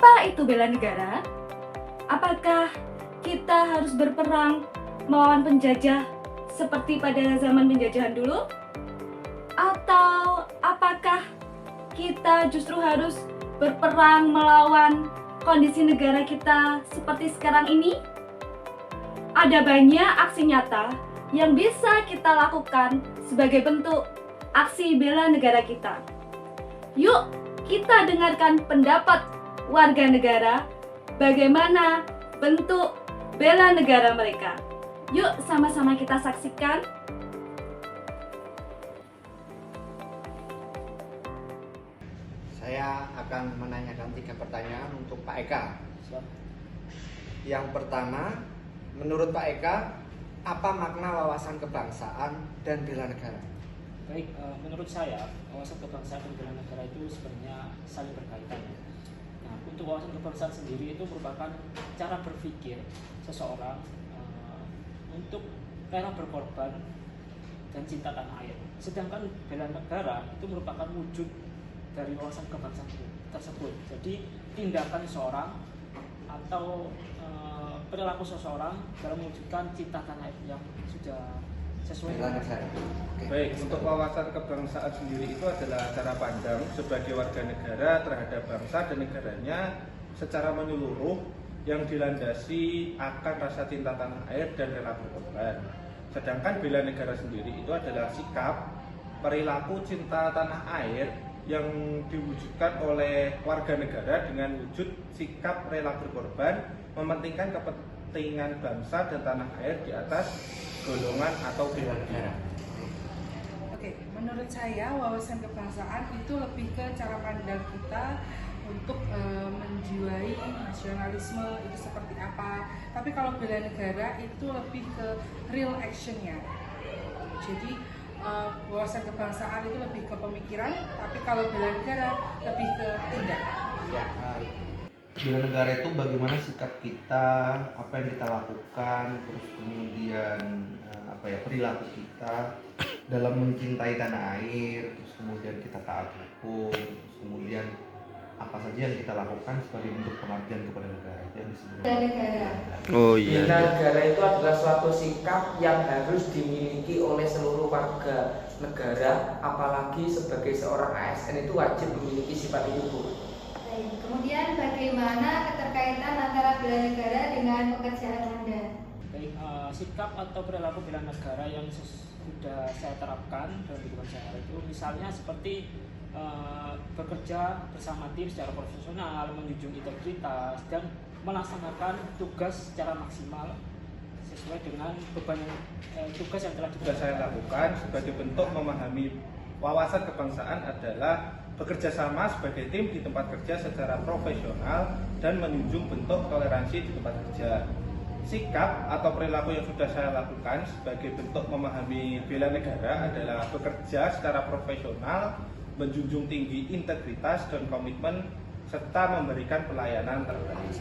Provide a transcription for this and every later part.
Apa itu bela negara? Apakah kita harus berperang melawan penjajah seperti pada zaman penjajahan dulu? Atau apakah kita justru harus berperang melawan kondisi negara kita seperti sekarang ini? Ada banyak aksi nyata yang bisa kita lakukan sebagai bentuk aksi bela negara kita. Yuk, kita dengarkan pendapat warga negara bagaimana bentuk bela negara mereka. Yuk sama-sama kita saksikan. Saya akan menanyakan 3 pertanyaan untuk Pak Eka. Yang pertama, menurut Pak Eka, apa makna wawasan kebangsaan dan bela negara? Baik, menurut saya wawasan kebangsaan dan bela negara itu sebenarnya saling berkaitan. Nah, untuk wawasan kebangsaan sendiri itu merupakan cara berpikir seseorang untuk rela berkorban dan cinta tanah air. Sedangkan bela negara itu merupakan wujud dari wawasan kebangsaan tersebut. Jadi tindakan seseorang atau perilaku seseorang dalam mewujudkan cinta tanah air yang sudah sesuai Bela dengan negara. Oke. Baik, untuk wawasan kebangsaan sendiri itu adalah cara pandang sebagai warga negara terhadap bangsa dan negaranya secara menyeluruh yang dilandasi akan rasa cinta tanah air dan rela berkorban. Sedangkan bela negara sendiri itu adalah sikap perilaku cinta tanah air yang diwujudkan oleh warga negara dengan wujud sikap rela berkorban, mementingkan kepentingan bangsa dan tanah air di atas golongan atau bela negara. Oke, menurut saya wawasan kebangsaan itu lebih ke cara pandang kita untuk menjiwai nasionalisme itu seperti apa. Tapi kalau bela negara itu lebih ke real actionnya. Jadi wawasan kebangsaan itu lebih ke pemikiran, tapi kalau bela negara lebih ke tindak. Ya. Bela negara itu bagaimana sikap kita, apa yang kita lakukan, terus kemudian perilaku kita dalam mencintai tanah air, terus kemudian kita taat hukum, terus kemudian apa saja yang kita lakukan sebagai bentuk pengabdian kepada negara itu yang disebut Bela negara. Oh iya. Bela negara itu adalah suatu sikap yang harus dimiliki oleh seluruh warga negara, apalagi sebagai seorang ASN itu wajib memiliki sifat itu, Bu. Baik, kemudian bagaimana keterkaitan antara bela negara dengan pekerjaan Anda? baik sikap atau perilaku bela negara yang sudah saya terapkan dalam kehidupan sehari itu misalnya seperti bekerja bersama tim secara profesional, menjunjung integritas dan melaksanakan tugas secara maksimal sesuai dengan beban tugas yang telah Sudah saya lakukan sebagai bentuk memahami wawasan kebangsaan adalah bekerja sama sebagai tim di tempat kerja secara profesional dan menjunjung bentuk toleransi di tempat kerja. Sikap atau perilaku yang sudah saya lakukan sebagai bentuk memahami bela negara adalah bekerja secara profesional, menjunjung tinggi integritas dan komitmen, serta memberikan pelayanan terbaik.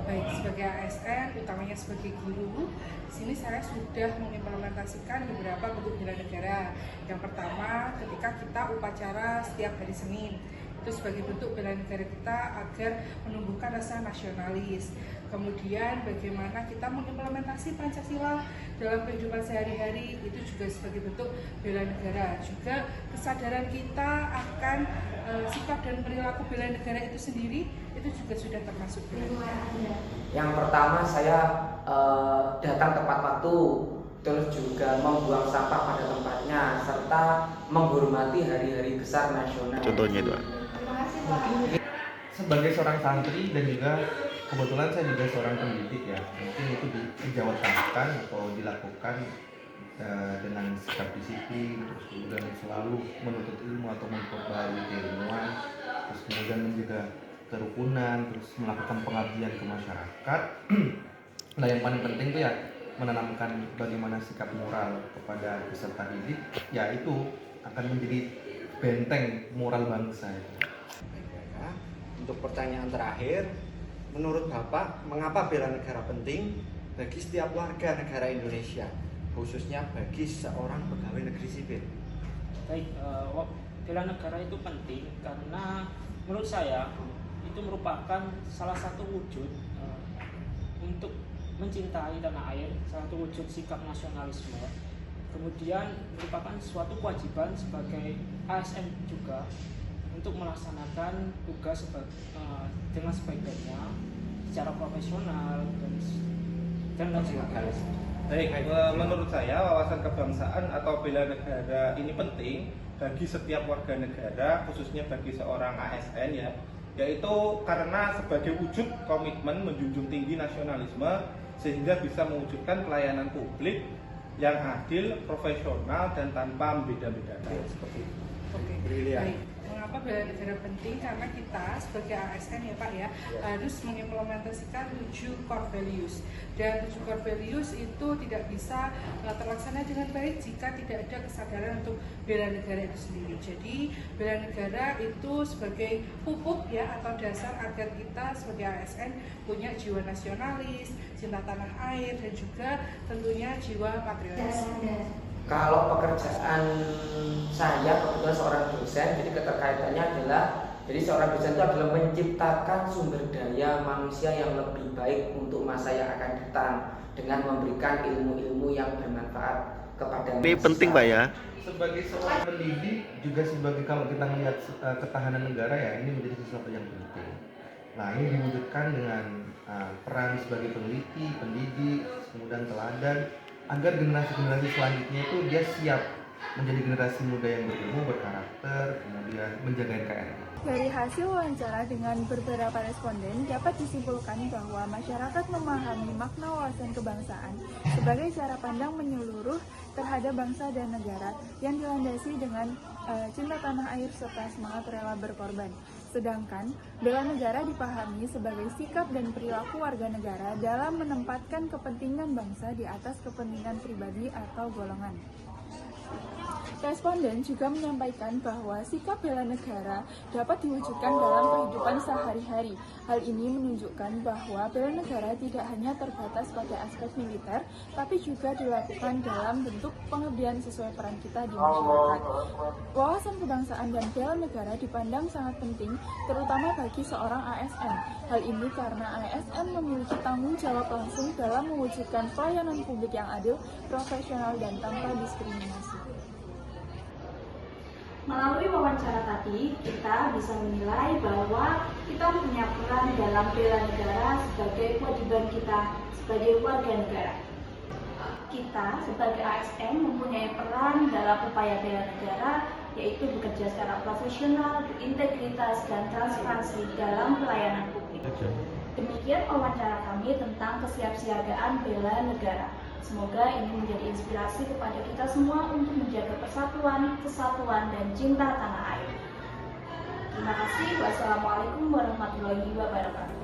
Baik, sebagai ASN, utamanya sebagai guru, di sini saya sudah mengimplementasikan beberapa bentuk bela negara. Yang pertama, ketika kita upacara setiap hari Senin, itu sebagai bentuk bela negara kita agar menumbuhkan rasa nasionalis. Kemudian bagaimana kita mengimplementasi Pancasila dalam kehidupan sehari-hari, itu juga sebagai bentuk bela negara. Juga kesadaran kita akan sikap dan perilaku bela negara itu sendiri, itu juga sudah termasuk bela negara. Yang pertama, saya datang tepat waktu, terus juga membuang sampah pada tempatnya, serta menghormati hari-hari besar nasional. Contohnya itu. Terima kasih, Pak. Sebagai seorang santri dan juga kebetulan saya juga seorang pendidik ya, mungkin itu dijawabkan atau dilakukan dengan sikap disiplin, terus kemudian selalu menuntut ilmu atau memperbarui keilmuan, terus kemudian menjaga kerukunan, terus melakukan pengabdian ke masyarakat. Nah, yang paling penting itu ya menanamkan bagaimana sikap moral kepada peserta didik, ya itu akan menjadi benteng moral bangsa itu. Untuk pertanyaan terakhir, menurut Bapak, mengapa bela negara penting bagi setiap warga negara Indonesia, khususnya bagi seorang pegawai negeri sipil? Baik, bela negara itu penting karena menurut saya itu merupakan salah satu wujud untuk mencintai tanah air, salah satu wujud sikap nasionalisme. Kemudian merupakan suatu kewajiban sebagai ASN juga untuk melaksanakan tugas dengan sebaik-baiknya secara profesional dan lain sebagainya. Baik, menurut saya wawasan kebangsaan atau bela negara ini penting bagi setiap warga negara, khususnya bagi seorang ASN ya, yaitu karena sebagai wujud komitmen menjunjung tinggi nasionalisme sehingga bisa mewujudkan pelayanan publik yang adil, profesional dan tanpa membeda-bedakan. Seperti itu. Oke, Brilian. baik. Mengapa bela negara penting? Karena kita sebagai ASN ya Pak ya, harus mengimplementasikan 7 core values. Dan 7 core values itu tidak bisa terlaksana dengan baik jika tidak ada kesadaran untuk bela negara itu sendiri. Jadi bela negara itu sebagai pupuk ya atau dasar agar kita sebagai ASN punya jiwa nasionalis, cinta tanah air dan juga tentunya jiwa patriotis. Kalau pekerjaan saya kebetulan seorang dosen, jadi keterkaitannya adalah, jadi seorang dosen itu adalah menciptakan sumber daya manusia yang lebih baik untuk masa yang akan datang dengan memberikan ilmu-ilmu yang bermanfaat kepada manusia. Ini penting Pak ya. Sebagai seorang pendidik juga sebagai, kalau kita melihat ketahanan negara ya, ini menjadi sesuatu yang penting. Nah, ini diwujudkan dengan peran sebagai peneliti, pendidik, kemudian teladan, agar generasi-generasi selanjutnya itu dia siap menjadi generasi muda yang berilmu, berkarakter, kemudian menjaga NKRI. Dari hasil wawancara dengan beberapa responden dapat disimpulkan bahwa masyarakat memahami makna wawasan kebangsaan sebagai cara pandang menyeluruh terhadap bangsa dan negara yang dilandasi dengan cinta tanah air serta semangat rela berkorban. Sedangkan bela negara dipahami sebagai sikap dan perilaku warga negara dalam menempatkan kepentingan bangsa di atas kepentingan pribadi atau golongan. Responden juga menyampaikan bahwa sikap bela negara dapat diwujudkan dalam kehidupan sehari-hari. Hal ini menunjukkan bahwa bela negara tidak hanya terbatas pada aspek militer, tapi juga dilakukan dalam bentuk pengabdian sesuai peran kita di masyarakat. Wawasan kebangsaan dan bela negara dipandang sangat penting, terutama bagi seorang ASN. Hal ini karena ASN memiliki tanggung jawab langsung dalam mewujudkan pelayanan publik yang adil, profesional, dan tanpa diskriminasi. Melalui wawancara tadi, kita bisa menilai bahwa kita punya peran dalam bela negara sebagai kewajiban kita sebagai warga negara. Kita sebagai ASN mempunyai peran dalam upaya bela negara, yaitu bekerja secara profesional, berintegritas, dan transparansi dalam pelayanan publik. Demikian wawancara kami tentang kesiapsiagaan bela negara. Semoga ini menjadi inspirasi kepada kita semua untuk menjaga persatuan, kesatuan, dan cinta tanah air. Terima kasih. Wassalamualaikum warahmatullahi wabarakatuh.